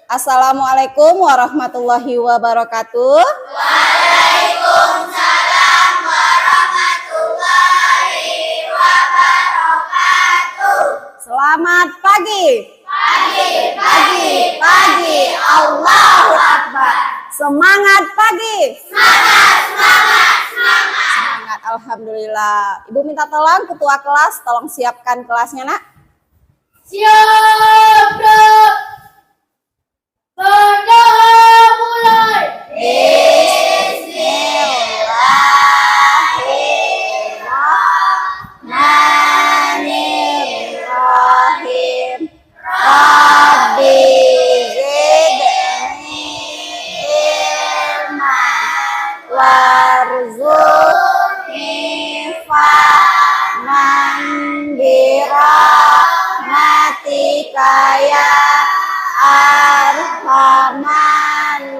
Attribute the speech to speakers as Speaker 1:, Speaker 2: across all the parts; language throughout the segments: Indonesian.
Speaker 1: Assalamualaikum warahmatullahi wabarakatuh.
Speaker 2: Waalaikumsalam warahmatullahi wabarakatuh.
Speaker 1: Selamat pagi.
Speaker 2: Pagi. Allahu Akbar.
Speaker 1: Semangat pagi.
Speaker 2: Semangat.
Speaker 1: Alhamdulillah. Ibu minta tolong ketua kelas, tolong siapkan kelasnya, Nak.
Speaker 2: Siap, Dok. Berdoa mulai.
Speaker 1: Bismillahirrahmanirrahim. Rabbi zidni ilman warzuqni fahman birahmatika ya arhaman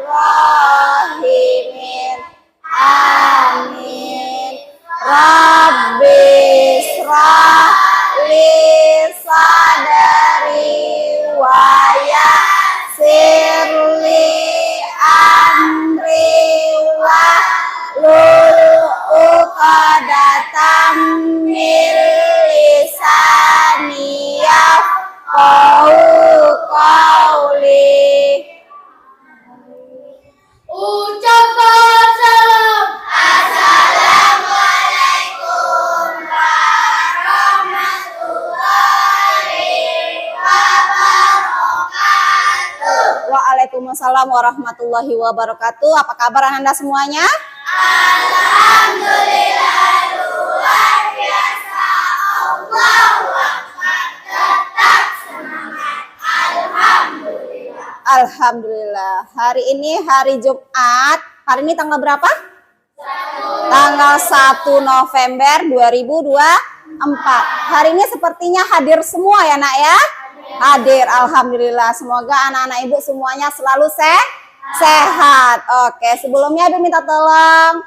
Speaker 1: rahimin. Amin. Rabbi israh li sadri wa yassir li amri wahlul uqdatam min lisani yafqahu qawli.
Speaker 2: Ucapkan salam. Assalamualaikum warahmatullahi wabarakatuh.
Speaker 1: Waalaikumsalam warahmatullahi wabarakatuh. Apa kabar Anda semuanya?
Speaker 2: Alhamdulillah luar biasa. Allahu Akbar. Tetap semangat. Alhamdulillah.
Speaker 1: Alhamdulillah. Hari ini hari Jumat. Hari ini tanggal berapa? Tanggal 1 November 2024. Hari ini sepertinya hadir semua ya, Nak ya? Hadir. Alhamdulillah. Semoga anak-anak Ibu semuanya selalu sehat. Oke, sebelumnya Ibu minta tolong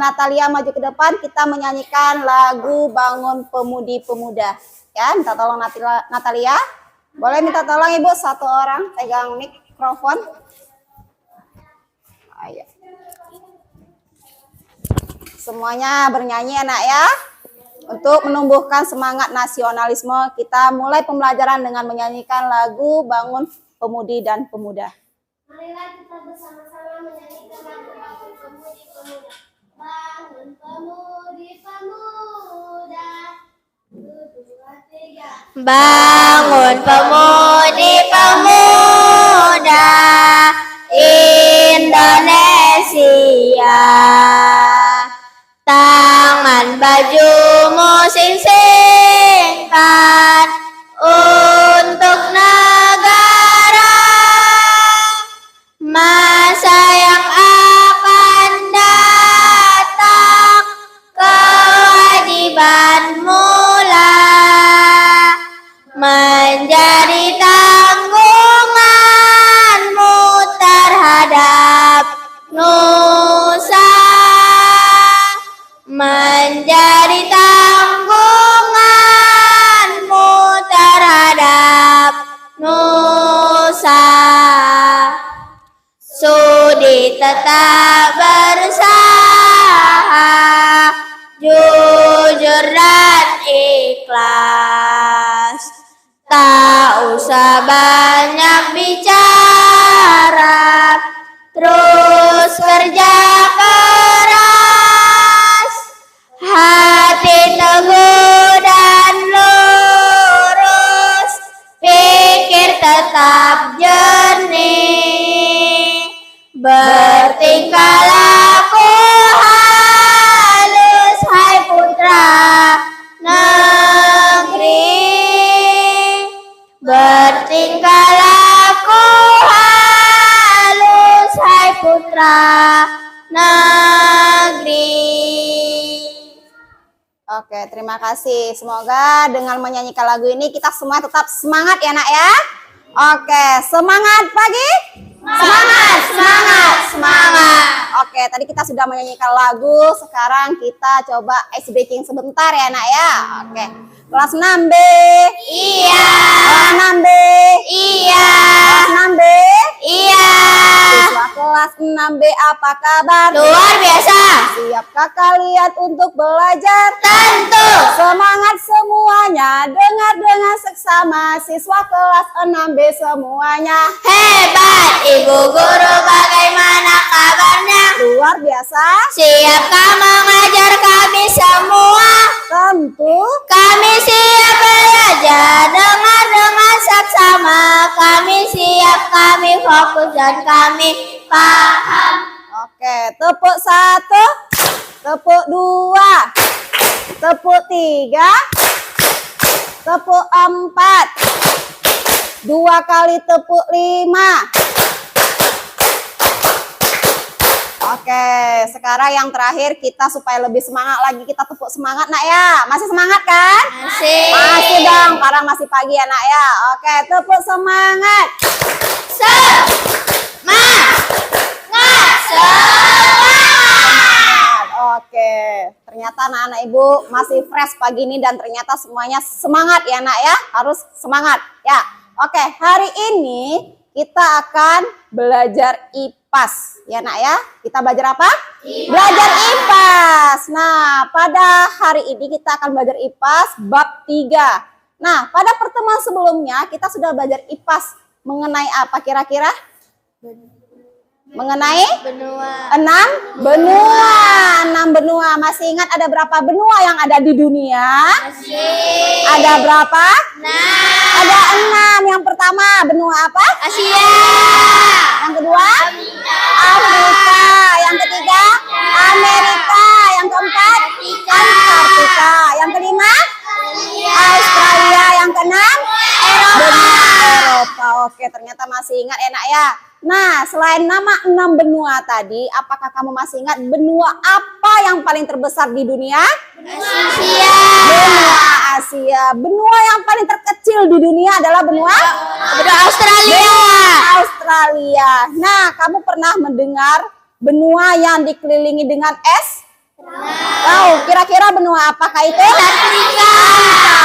Speaker 1: Natalia maju ke depan, kita menyanyikan lagu Bangun Pemudi Pemuda. Ya, minta tolong Natalia. Boleh minta tolong Ibu satu orang pegang mikrofon. Ayo. Semuanya bernyanyi anak ya. Untuk menumbuhkan semangat nasionalisme, kita mulai pembelajaran dengan menyanyikan lagu Bangun Pemudi dan Pemuda.
Speaker 2: Marilah kita bersama-sama menyanyikan lagu Bangun Pemudi Pemuda. Bangun Pemudi Pemuda. 1, 2, 3.
Speaker 3: Bangun pemudi pemuda Indonesia, tangan bajumu sing-singkan untuk negara. Masa yang akan datang kewajibanmu menjadi tanggunganmu terhadap nusa, menjadi tanggunganmu terhadap nusa. Sudi tetap berusaha, jujur dan ikhlas. Tak usah banyak bicara, terus kerja keras. Hati teguh dan lurus, pikir tetap jernih. Bertingkah laku halus, hai putra negeri. Bertingkah laku halus, hai putra negeri.
Speaker 1: Oke, terima kasih. Semoga dengan menyanyikan lagu ini kita semua tetap semangat ya, Nak ya. Oke, semangat pagi. Semangat. Oke, tadi kita sudah menyanyikan lagu. Sekarang kita coba ice breaking sebentar ya, Nak ya. Oke. Kelas 6B.
Speaker 3: Iya.
Speaker 1: Kelas 6B.
Speaker 3: Iya.
Speaker 1: Kelas 6B. 6B apa kabar?
Speaker 3: Luar biasa.
Speaker 1: Siapkah kalian untuk belajar?
Speaker 3: Tentu.
Speaker 1: Semangat semuanya, dengar dengan seksama siswa kelas 6B semuanya.
Speaker 3: Hebat. Ibu guru bagaimana kabarnya?
Speaker 1: Luar biasa.
Speaker 3: Siapkah mengajar kami semua?
Speaker 1: Tentu.
Speaker 3: Kami siap belajar, dengar dengan seksama. Kami siap, kami fokus dan kami paham.
Speaker 1: Oke, tepuk 1, tepuk 2, tepuk 3, tepuk 4, 2 kali tepuk 5. Oke, sekarang yang terakhir kita supaya lebih semangat lagi, kita tepuk semangat nak ya. Masih semangat kan?
Speaker 3: Masih.
Speaker 1: Masih dong, karena masih pagi ya nak ya. Oke, tepuk semangat. Oke, ternyata anak-anak ibu masih fresh pagi ini dan ternyata semuanya semangat ya nak ya. Harus semangat ya. Oke, hari ini kita akan belajar IPAS ya nak ya. Kita belajar apa? IPAS. Belajar IPAS. Nah, pada hari ini kita akan belajar IPAS bab 3. Nah, pada pertemuan sebelumnya kita sudah belajar IPAS mengenai apa kira-kira? Mengenai
Speaker 3: Benua.
Speaker 1: 6 benua. 6 benua. Masih ingat ada berapa benua yang ada di dunia?
Speaker 3: Masih.
Speaker 1: Ada berapa?
Speaker 3: Nah.
Speaker 1: Ada 6. Yang pertama benua apa?
Speaker 3: Asia.
Speaker 1: Yang kedua? Afrika. Yang ketiga? Amerika. Yang keempat? Antartika. Yang kelima? Australia. Yang keenam? Benua Eropa. Oke, ternyata masih ingat enak ya. Nah, selain nama 6 benua tadi, apakah kamu masih ingat benua apa yang paling terbesar di dunia?
Speaker 3: Asia.
Speaker 1: Benua Asia. Benua yang paling terkecil di dunia adalah benua
Speaker 3: Australia.
Speaker 1: Australia. Nah, kamu pernah mendengar benua yang dikelilingi dengan es? Tahu kira-kira benua apakah itu?
Speaker 3: Antartika.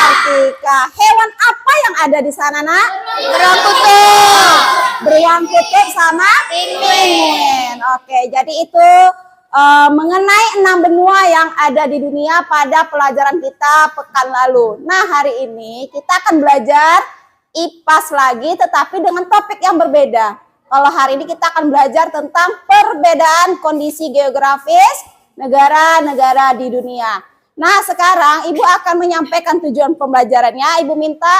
Speaker 1: Antartika. Hewan apa yang ada di sana, nak?
Speaker 3: Beruang kutub.
Speaker 1: Beruang kutub sama penguin. Oke, jadi itu mengenai 6 benua yang ada di dunia pada pelajaran kita pekan lalu. Nah, hari ini kita akan belajar IPAS lagi tetapi dengan topik yang berbeda. Kalau hari ini kita akan belajar tentang perbedaan kondisi geografis negara-negara di dunia. Nah, sekarang Ibu akan menyampaikan tujuan pembelajarannya. Ibu minta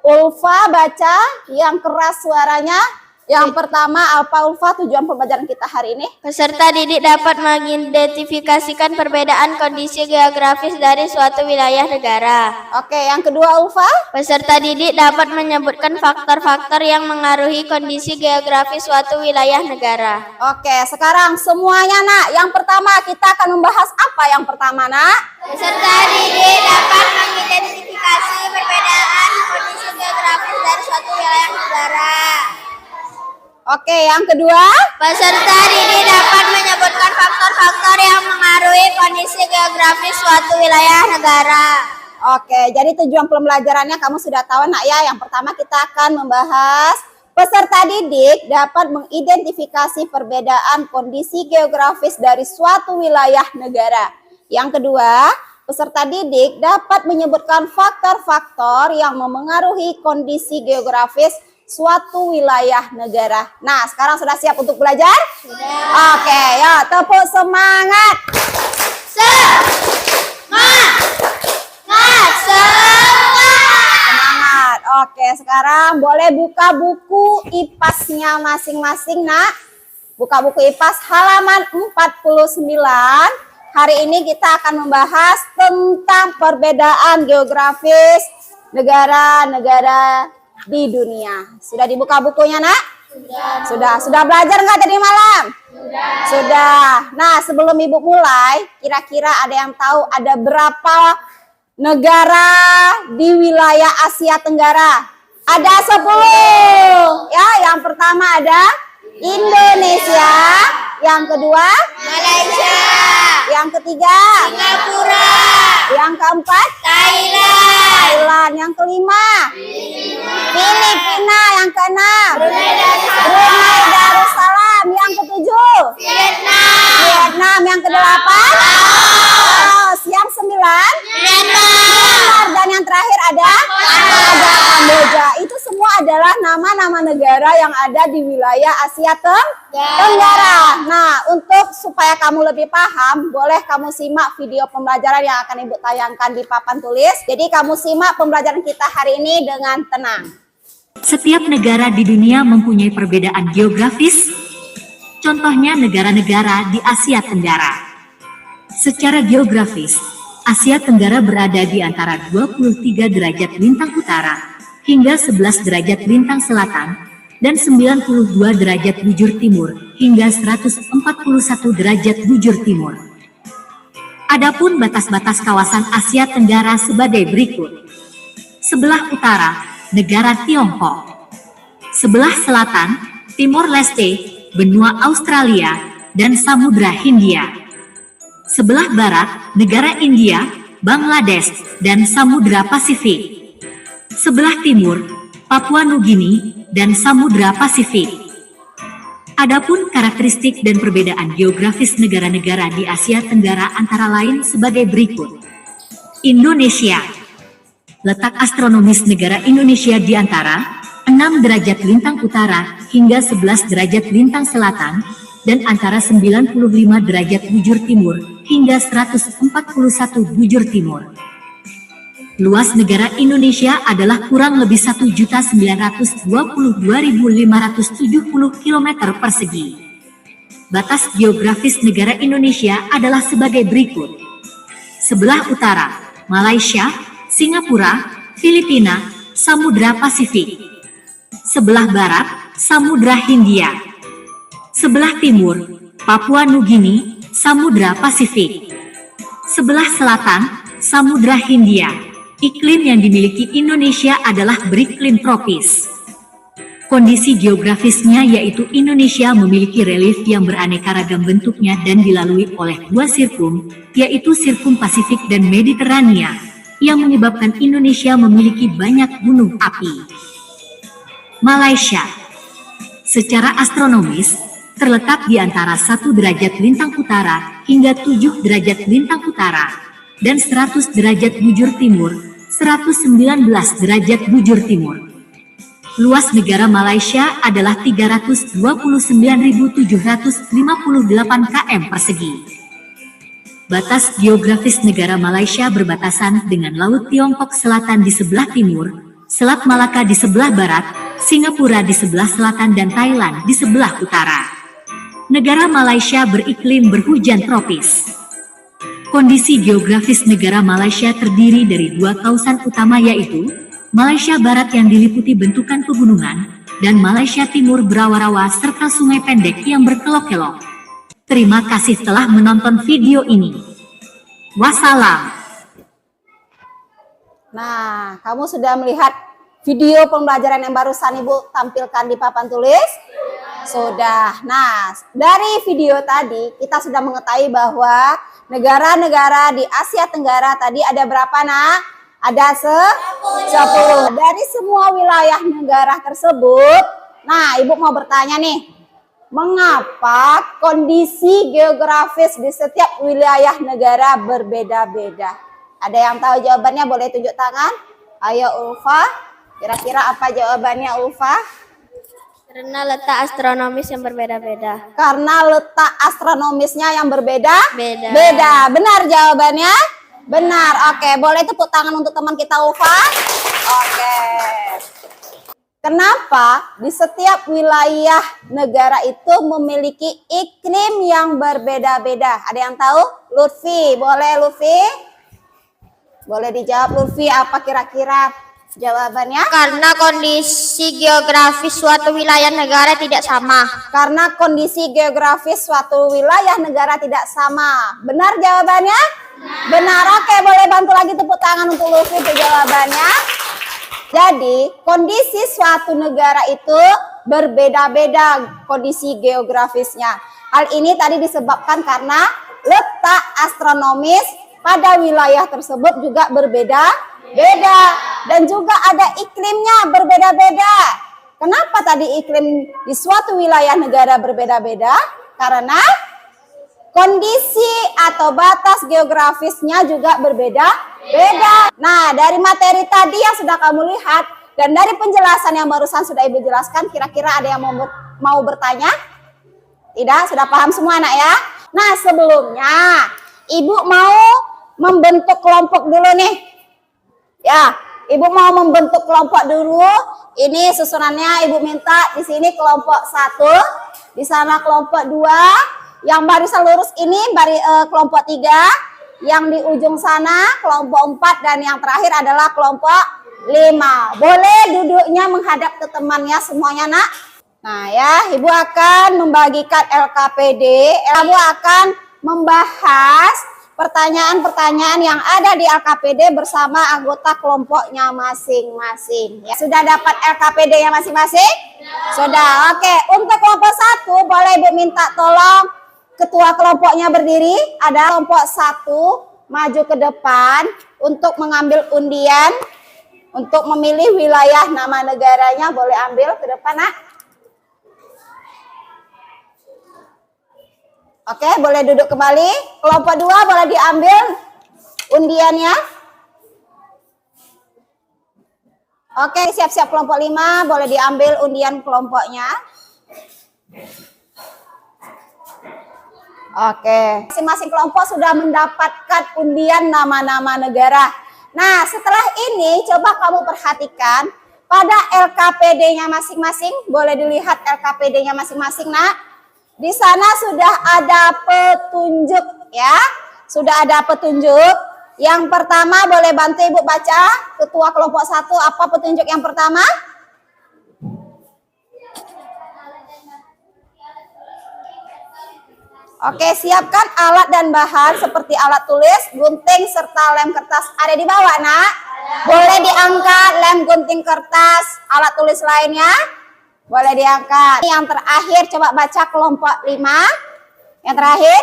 Speaker 1: Ulfa baca yang keras suaranya. Yang pertama, apa Ulfa tujuan pembelajaran kita hari ini?
Speaker 3: Peserta didik dapat mengidentifikasikan perbedaan kondisi geografis dari suatu wilayah negara.
Speaker 1: Oke, yang kedua Ulfa?
Speaker 3: Peserta didik dapat menyebutkan faktor-faktor yang mengaruhi kondisi geografis suatu wilayah negara.
Speaker 1: Oke, sekarang semuanya nak. Yang pertama kita akan membahas apa yang pertama nak?
Speaker 3: Peserta didik dapat mengidentifikasi perbedaan kondisi geografis dari suatu wilayah negara.
Speaker 1: Oke, yang kedua?
Speaker 3: Peserta didik dapat menyebutkan faktor-faktor yang mengaruhi kondisi geografis suatu wilayah negara.
Speaker 1: Oke, jadi tujuan pembelajarannya kamu sudah tahu nak ya. Yang pertama kita akan membahas peserta didik dapat mengidentifikasi perbedaan kondisi geografis dari suatu wilayah negara. Yang kedua, peserta didik dapat menyebutkan faktor-faktor yang memengaruhi kondisi geografis suatu wilayah negara. Nah, sekarang sudah siap untuk belajar? Sudah. Oke, ya tepuk semangat. Semangat. Oke, sekarang boleh buka buku IPAS-nya masing-masing, nak. Buka buku IPAS halaman 49. Hari ini kita akan membahas tentang perbedaan geografis negara-negara di dunia. Sudah dibuka bukunya, nak? Sudah. Sudah belajar nggak tadi malam? Sudah. Nah, sebelum Ibu mulai, kira-kira ada yang tahu ada berapa negara di wilayah Asia Tenggara? Ada 10. Ya, yang pertama ada Indonesia, yang kedua
Speaker 3: Malaysia,
Speaker 1: yang ketiga
Speaker 3: Singapura,
Speaker 1: yang keempat Thailand, yang kelima Filipina, yang keenam Brunei Darussalam, yang ketujuh negara yang ada di wilayah Asia Tenggara. Nah, untuk supaya kamu lebih paham, boleh kamu simak video pembelajaran yang akan Ibu tayangkan di papan tulis. Jadi kamu simak pembelajaran kita hari ini dengan tenang.
Speaker 4: Setiap negara di dunia mempunyai perbedaan geografis, contohnya negara-negara di Asia Tenggara. Secara geografis, Asia Tenggara berada di antara 23 derajat lintang utara hingga 11 derajat lintang selatan dan 92 derajat bujur timur hingga 141 derajat bujur timur. Adapun batas-batas kawasan Asia Tenggara sebagai berikut. Sebelah utara, negara Tiongkok. Sebelah selatan, Timor Leste, benua Australia, dan Samudra Hindia. Sebelah barat, negara India, Bangladesh, dan Samudra Pasifik. Sebelah timur, Papua Nugini, dan Samudra Pasifik. Adapun karakteristik dan perbedaan geografis negara-negara di Asia Tenggara antara lain sebagai berikut. Indonesia. Letak astronomis negara Indonesia di antara 6 derajat lintang utara hingga 11 derajat lintang selatan, dan antara 95 derajat bujur timur hingga 141 bujur timur. Luas negara Indonesia adalah kurang lebih 1.922.570 km persegi. Batas geografis negara Indonesia adalah sebagai berikut. Sebelah utara, Malaysia, Singapura, Filipina, Samudra Pasifik. Sebelah barat, Samudra Hindia. Sebelah timur, Papua Nugini, Samudra Pasifik. Sebelah selatan, Samudra Hindia. Iklim yang dimiliki Indonesia adalah beriklim tropis. Kondisi geografisnya yaitu Indonesia memiliki relief yang beraneka ragam bentuknya dan dilalui oleh dua sirkum, yaitu sirkum Pasifik dan Mediterania, yang menyebabkan Indonesia memiliki banyak gunung api. Malaysia. Secara astronomis, terletak di antara 1 derajat lintang utara hingga 7 derajat lintang utara, dan 100 derajat bujur timur, 119 derajat bujur timur. Luas negara Malaysia adalah 329.758 km persegi. Batas geografis negara Malaysia berbatasan dengan Laut Tiongkok Selatan di sebelah timur, Selat Malaka di sebelah barat, Singapura di sebelah selatan, dan Thailand di sebelah utara. Negara Malaysia beriklim berhujan tropis. Kondisi geografis negara Malaysia terdiri dari dua kawasan utama, yaitu Malaysia Barat yang diliputi bentukan pegunungan, dan Malaysia Timur berawa-rawa serta sungai pendek yang berkelok-kelok. Terima kasih telah menonton video ini. Wassalam.
Speaker 1: Nah, kamu sudah melihat video pembelajaran yang barusan Ibu tampilkan di papan tulis? Sudah. Nah, dari video tadi kita sudah mengetahui bahwa negara-negara di Asia Tenggara tadi ada berapa, Nak? Ada 10. Dari semua wilayah negara tersebut, nah Ibu mau bertanya nih, mengapa kondisi geografis di setiap wilayah negara berbeda-beda? Ada yang tahu jawabannya? Boleh tunjuk tangan. Ayo Ulfa, kira-kira apa jawabannya Ulfa?
Speaker 3: Karena letak astronomis yang berbeda-beda.
Speaker 1: Karena letak astronomisnya yang berbeda?
Speaker 3: Beda.
Speaker 1: Beda. Benar jawabannya? Benar. Oke, boleh tepuk tangan untuk teman kita Ulfa? Oke. Kenapa di setiap wilayah negara itu memiliki iklim yang berbeda-beda? Ada yang tahu? Lutfi, boleh Lutfi? Boleh dijawab Lutfi, apa kira-kira jawabannya?
Speaker 3: Karena kondisi geografis suatu wilayah negara tidak sama.
Speaker 1: Karena kondisi geografis suatu wilayah negara tidak sama. Benar jawabannya? Benar. Oke, boleh bantu lagi tepuk tangan untuk Lutfi untuk jawabannya. Jadi, kondisi suatu negara itu berbeda-beda kondisi geografisnya. Hal ini tadi disebabkan karena letak astronomis pada wilayah tersebut juga berbeda-beda. Dan juga ada iklimnya berbeda-beda. Kenapa tadi iklim di suatu wilayah negara berbeda-beda? Karena kondisi atau batas geografisnya juga berbeda-beda. Nah, dari materi tadi yang sudah kamu lihat, Dan dari penjelasan yang barusan sudah Ibu jelaskan, kira-kira ada yang mau bertanya? Tidak? Sudah paham semua anak ya? Nah, sebelumnya Ibu mau membentuk kelompok dulu nih. Ya, Ibu mau membentuk kelompok dulu. Ini susunannya Ibu minta di sini kelompok 1, di sana kelompok 2, yang barisan lurus ini kelompok 3, yang di ujung sana kelompok 4, dan yang terakhir adalah kelompok 5. Boleh duduknya menghadap ke temannya semuanya, Nak. Nah ya, Ibu akan membagikan LKPD. Ibu akan membahas pertanyaan-pertanyaan yang ada di LKPD bersama anggota kelompoknya masing-masing. Ya, sudah dapat LKPD-nya masing-masing? Sudah. Oke, untuk kelompok 1 boleh Ibu minta tolong ketua kelompoknya berdiri. Ada kelompok 1 maju ke depan untuk mengambil undian untuk memilih wilayah nama negaranya. Boleh ambil ke depan, Nak. Oke, boleh duduk kembali. Kelompok 2 boleh diambil undiannya. Oke, siap-siap kelompok 5 boleh diambil undian kelompoknya. Oke, masing-masing kelompok sudah mendapatkan undian nama-nama negara. Nah, setelah ini coba kamu perhatikan pada LKPD-nya masing-masing. Boleh dilihat LKPD-nya masing-masing, Nak. Di sana sudah ada petunjuk ya. Sudah ada petunjuk. Yang pertama boleh bantu Ibu baca ketua kelompok 1, apa petunjuk yang pertama? Oke, siapkan alat dan bahan seperti alat tulis, gunting, serta lem kertas. Ada di bawah, Nak? Boleh diangkat lem, gunting, kertas, alat tulis lainnya. Boleh diangkat. Yang terakhir coba baca kelompok 5. Yang terakhir.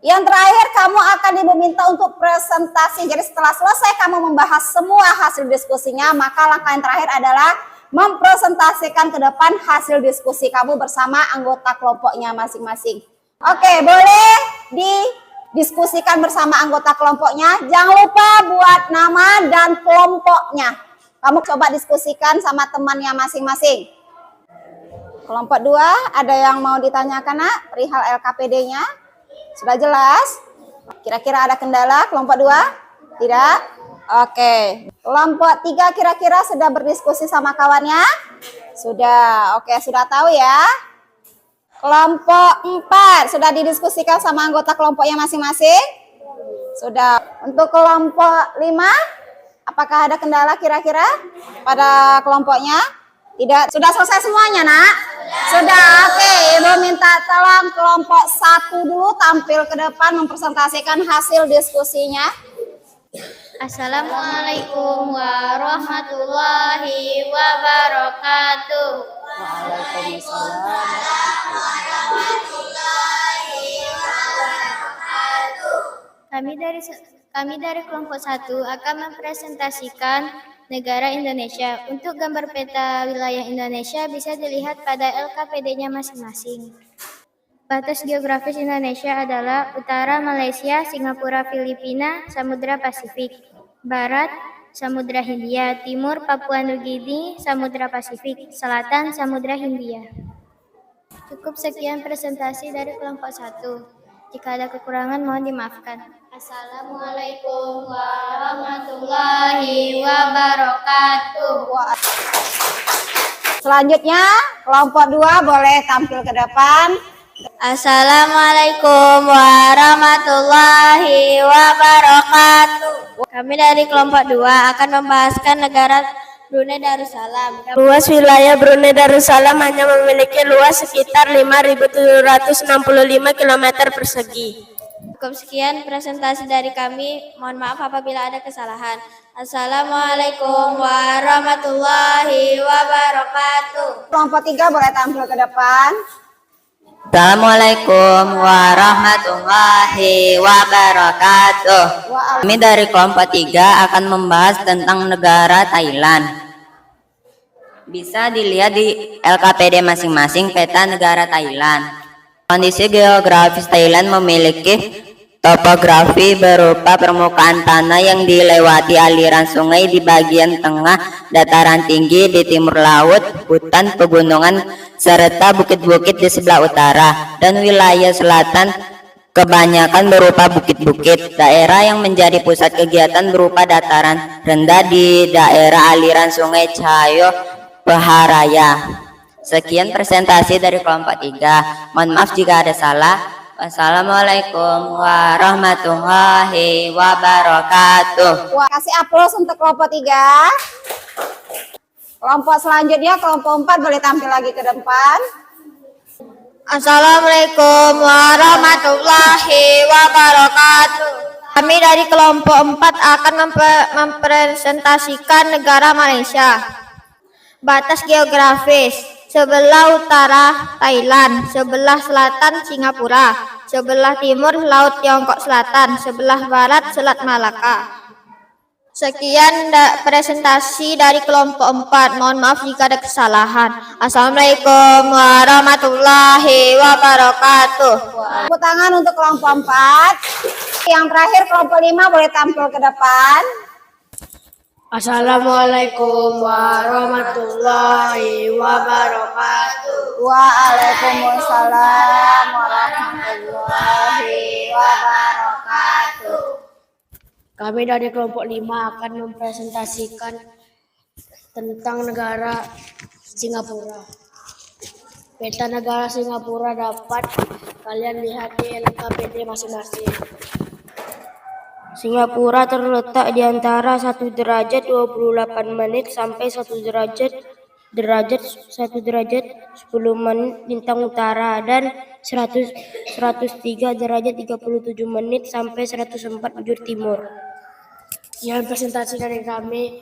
Speaker 1: Yang terakhir kamu akan Ibu minta untuk presentasi. Jadi setelah selesai kamu membahas semua hasil diskusinya, maka langkah yang terakhir adalah mempresentasikan ke depan hasil diskusi kamu bersama anggota kelompoknya masing-masing. Oke, boleh diskusikan bersama anggota kelompoknya. Jangan lupa buat nama dan kelompoknya. Kamu coba diskusikan sama temannya masing-masing. Kelompok 2, ada yang mau ditanyakan, Nak? Perihal LKPD-nya. Sudah jelas? Kira-kira ada kendala kelompok 2? Tidak? Oke. Kelompok 3 kira-kira sudah berdiskusi sama kawannya? Sudah. Oke, sudah tahu ya? Kelompok 4 sudah didiskusikan sama anggota kelompoknya masing-masing? Sudah. Untuk kelompok 5, apakah ada kendala kira-kira pada kelompoknya? Tidak. Sudah selesai semuanya, Nak? Sudah. Oke, Ibu minta tolong kelompok 1 dulu tampil ke depan mempresentasikan hasil diskusinya.
Speaker 3: Assalamualaikum warahmatullahi wabarakatuh.
Speaker 1: Waalaikumsalam.
Speaker 3: Kami dari kelompok 1 akan mempresentasikan negara Indonesia. Untuk gambar peta wilayah Indonesia bisa dilihat pada LKPD-nya masing-masing. Batas geografis Indonesia adalah utara Malaysia, Singapura, Filipina, Samudra Pasifik, barat Samudra Hindia, timur Papua Nugini, Samudra Pasifik, selatan Samudra Hindia. Cukup sekian presentasi dari kelompok 1. Jika ada kekurangan mohon dimaafkan. Assalamualaikum warahmatullahi wabarakatuh.
Speaker 1: Selanjutnya, kelompok 2 boleh tampil ke depan.
Speaker 3: Assalamualaikum warahmatullahi wabarakatuh. Kami dari kelompok 2 akan membahaskan negara Brunei Darussalam.
Speaker 5: Luas wilayah Brunei Darussalam hanya memiliki luas sekitar 5.765 km persegi.
Speaker 3: Cukup sekian presentasi dari kami. Mohon maaf apabila ada kesalahan. Assalamualaikum warahmatullahi wabarakatuh.
Speaker 1: Kelompok 3 boleh tampil ke depan.
Speaker 6: Assalamualaikum warahmatullahi wabarakatuh. Kami dari kelompok 3 akan membahas tentang negara Thailand. Bisa dilihat di LKPD masing-masing peta negara Thailand. Kondisi geografis Thailand memiliki Topografi berupa permukaan tanah yang dilewati aliran sungai di bagian tengah, dataran tinggi di timur laut, hutan, pegunungan, serta bukit-bukit di sebelah utara, dan wilayah selatan kebanyakan berupa bukit-bukit. Daerah yang menjadi pusat kegiatan berupa dataran rendah di daerah aliran sungai Cahayo Baharaya. Sekian presentasi dari kelompok 3. Mohon maaf jika ada salah. Wassalamualaikum warahmatullahi wabarakatuh.
Speaker 1: Wah, kasih aplaus untuk kelompok 3. Kelompok selanjutnya, kelompok 4 boleh tampil lagi ke depan.
Speaker 3: Assalamualaikum warahmatullahi wabarakatuh. Kami dari kelompok 4 akan mempresentasikan negara Malaysia. Batas geografis: sebelah utara Thailand, sebelah selatan Singapura, sebelah timur Laut Tiongkok Selatan, sebelah barat Selat Malaka. Sekian presentasi dari kelompok 4. Mohon maaf jika ada kesalahan. Assalamualaikum warahmatullahi wabarakatuh.
Speaker 1: Tepuk tangan untuk kelompok 4. Yang terakhir kelompok 5 boleh tampil ke depan.
Speaker 5: Assalamualaikum warahmatullahi wabarakatuh.
Speaker 1: Waalaikumsalam warahmatullahi wabarakatuh.
Speaker 5: Kami dari kelompok 5 akan mempresentasikan tentang negara Singapura. Peta negara Singapura dapat kalian lihat di LKPD masing-masing. Singapura terletak di antara 1 derajat 28 menit sampai 1 derajat 10 menit lintang utara dan 103 derajat 37 menit sampai 104 bujur timur. Sekian presentasi dari kami.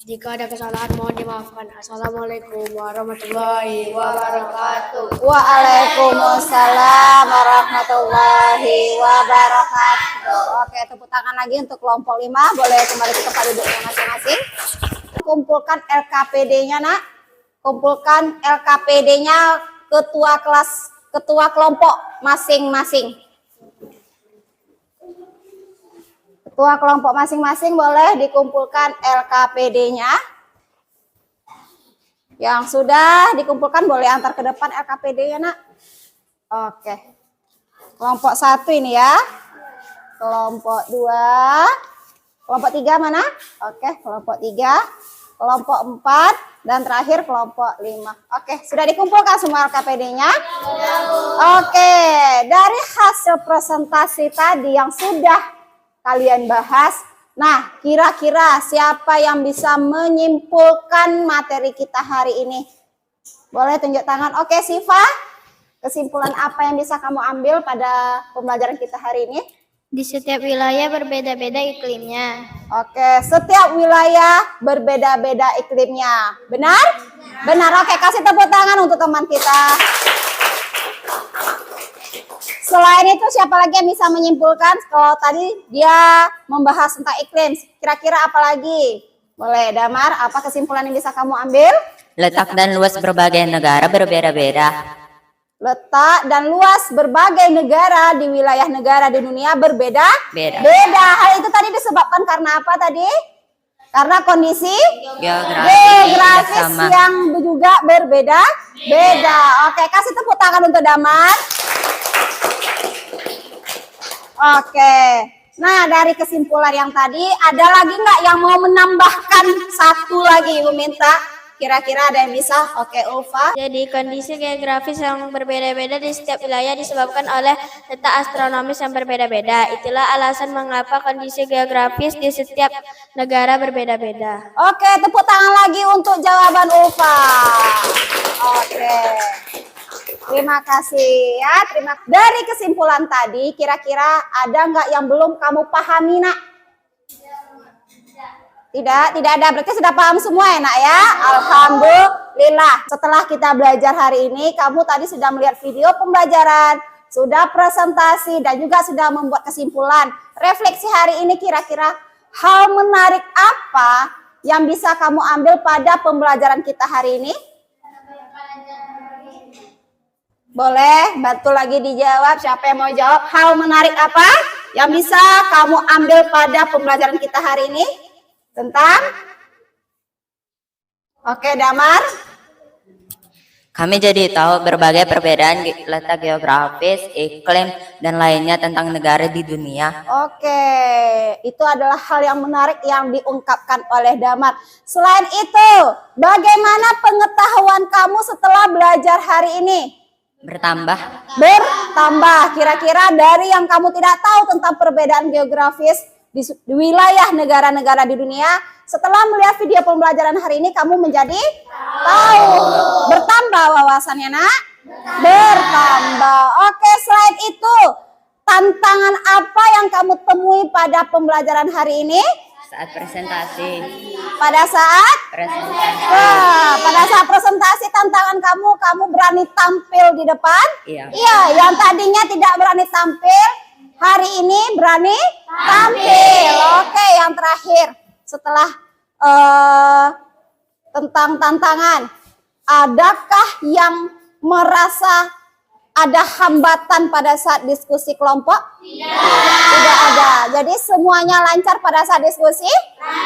Speaker 5: Jika ada kesalahan mohon dimaafkan. Assalamualaikum warahmatullahi wabarakatuh.
Speaker 1: Waalaikumsalam warahmatullahi wabarakatuh. Oke, tepuk tangan lagi untuk kelompok 5. Boleh kembali ke tempat duduknya masing-masing. Kumpulkan LKPD-nya, Nak. Kumpulkan LKPD-nya ketua kelompok masing-masing. Ketua kelompok masing-masing boleh dikumpulkan LKPD-nya. Yang sudah dikumpulkan boleh antar ke depan LKPD-nya, Nak. Oke. Kelompok 1 ini ya. Kelompok 2. Kelompok 3 mana? Oke, kelompok 3. Kelompok 4. Dan terakhir kelompok 5. Oke, sudah dikumpulkan semua LKPD-nya? Oke, dari hasil presentasi tadi yang sudah kalian bahas, nah kira-kira siapa yang bisa menyimpulkan materi kita hari ini? Boleh tunjuk tangan. Oke, Siva, kesimpulan apa yang bisa kamu ambil pada pembelajaran kita hari ini?
Speaker 3: Di setiap wilayah berbeda-beda iklimnya.
Speaker 1: Oke, setiap wilayah berbeda-beda iklimnya. Benar? Benar. Oke, kasih tepuk tangan untuk teman kita. Selain itu siapa lagi yang bisa menyimpulkan? Kalau tadi dia membahas tentang iklim, kira-kira apa lagi? Boleh, Damar, apa kesimpulan yang bisa kamu ambil?
Speaker 6: Letak dan luas berbagai negara berbeda-beda.
Speaker 1: Letak dan luas berbagai negara di wilayah negara di dunia berbeda-beda. Hal itu tadi disebabkan karena apa tadi? Karena kondisi geografis yang juga berbeda-beda. Oke, kasih tepuk tangan untuk Damar. Oke, nah dari kesimpulan yang tadi, ada lagi nggak yang mau menambahkan satu lagi, Ibu minta? Kira-kira ada yang bisa? Oke, Ulfa.
Speaker 3: Jadi kondisi geografis yang berbeda-beda di setiap wilayah disebabkan oleh letak astronomis yang berbeda-beda. Itulah alasan mengapa kondisi geografis di setiap negara berbeda-beda.
Speaker 1: Oke, tepuk tangan lagi untuk jawaban Ulfa. Oke. Terima kasih ya. Dari kesimpulan tadi, kira-kira ada nggak yang belum kamu pahami, Nak? Tidak ada. Berarti sudah paham semua ya, Nak ya? Alhamdulillah. Setelah kita belajar hari ini, kamu tadi sudah melihat video pembelajaran, sudah presentasi, dan juga sudah membuat kesimpulan. Refleksi hari ini kira-kira hal menarik apa yang bisa kamu ambil pada pembelajaran kita hari ini? Boleh, bantu lagi dijawab. Siapa yang mau jawab? Hal menarik apa? yang bisa kamu ambil pada pembelajaran kita hari ini tentang? Oke, Damar.
Speaker 6: Kami jadi tahu berbagai perbedaan letak geografis, iklim, dan lainnya tentang negara di dunia.
Speaker 1: Oke, itu adalah hal yang menarik yang diungkapkan oleh Damar. Selain itu, bagaimana pengetahuan kamu setelah belajar hari ini?
Speaker 6: Bertambah.
Speaker 1: Bertambah. Kira-kira dari yang kamu tidak tahu tentang perbedaan geografis di wilayah negara-negara di dunia, setelah melihat video pembelajaran hari ini kamu menjadi tahu. Bertambah wawasannya, Nak? Bertambah. Oke, selain itu, tantangan apa yang kamu temui pada pembelajaran hari ini?
Speaker 6: Saat presentasi.
Speaker 1: Pada saat?
Speaker 6: Presentasi.
Speaker 1: Wah, pada saat presentasi tantangan kamu berani tampil di depan?
Speaker 6: Iya.
Speaker 1: Iya, yang tadinya tidak berani tampil, hari ini berani tampil. Oke, yang terakhir setelah tentang tantangan, adakah yang merasa ada hambatan pada saat diskusi kelompok? Tidak ada. Jadi semuanya lancar pada saat diskusi?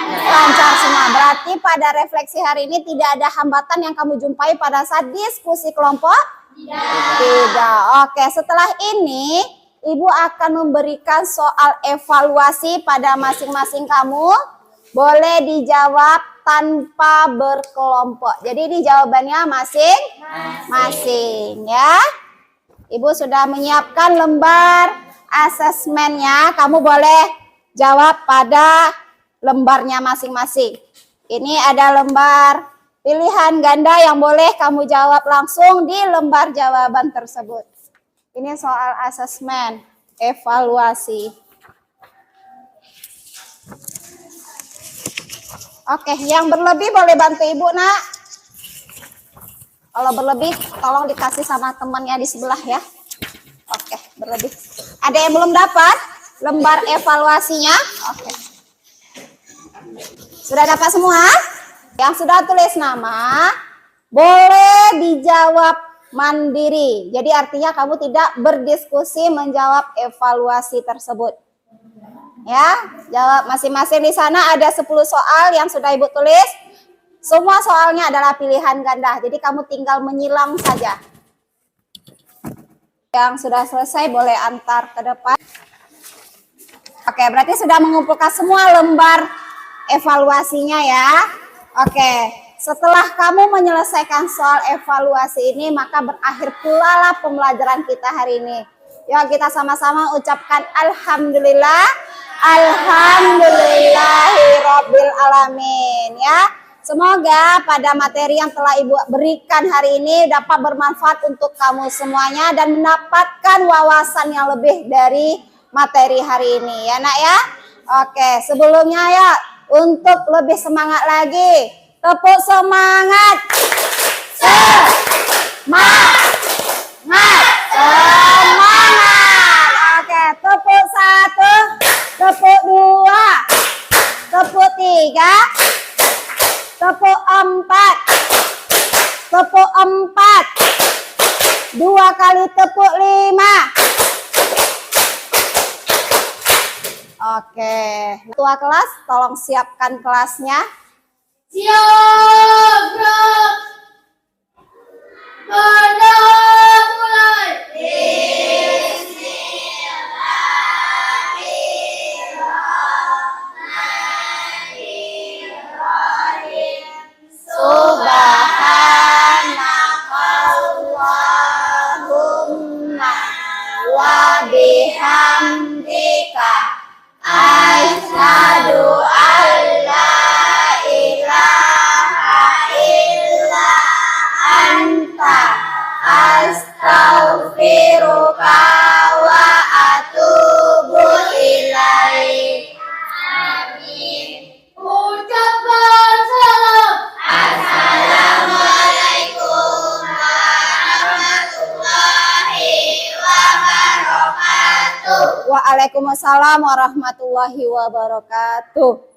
Speaker 1: Lancar semua. Berarti pada refleksi hari ini tidak ada hambatan yang kamu jumpai pada saat diskusi kelompok? Tidak. Oke, setelah ini Ibu akan memberikan soal evaluasi pada masing-masing kamu. Boleh dijawab tanpa berkelompok. Jadi ini jawabannya masing-masing ya. Ibu sudah menyiapkan lembar asesmennya. Kamu boleh jawab pada lembarnya masing-masing. Ini ada lembar pilihan ganda yang boleh kamu jawab langsung di lembar jawaban tersebut. Ini soal asesmen, evaluasi. Oke, yang berlebih boleh bantu Ibu, Nak. Kalau berlebih, tolong dikasih sama temannya di sebelah ya. Oke, berlebih. Ada yang belum dapat lembar evaluasinya? Oke. Sudah dapat semua? Yang sudah tulis nama, boleh dijawab mandiri. Jadi artinya kamu tidak berdiskusi menjawab evaluasi tersebut. Ya, jawab masing-masing. Di sana ada 10 soal yang sudah Ibu tulis. Semua soalnya adalah pilihan ganda. Jadi kamu tinggal menyilang saja. Yang sudah selesai boleh antar ke depan. Oke, berarti sudah mengumpulkan semua lembar evaluasinya ya. Oke, setelah kamu menyelesaikan soal evaluasi ini, maka berakhir pula lah pembelajaran kita hari ini. Yuk kita sama-sama ucapkan Alhamdulillah. Alhamdulillahirabbil alamin ya. Semoga pada materi yang telah Ibu berikan hari ini dapat bermanfaat untuk kamu semuanya dan mendapatkan wawasan yang lebih dari materi hari ini ya, Nak ya. Oke, sebelumnya ya untuk lebih semangat lagi, tepuk semangat. Semangat. Oke, tepuk 1, tepuk 2, tepuk 3, tepuk 4, tepuk 4, 2 kali tepuk 5. Oke, ketua kelas tolong siapkan kelasnya.
Speaker 2: Siap, Bro. Pada mulai.
Speaker 1: Subhanakallahumma wa bihamdika asyhadu an la ilaha illa anta astaghfiruka wa atubu ilaik.
Speaker 2: Ucapkan salam.
Speaker 1: Assalamualaikum warahmatullahi wabarakatuh. Waalaikumsalam warahmatullahi wabarakatuh.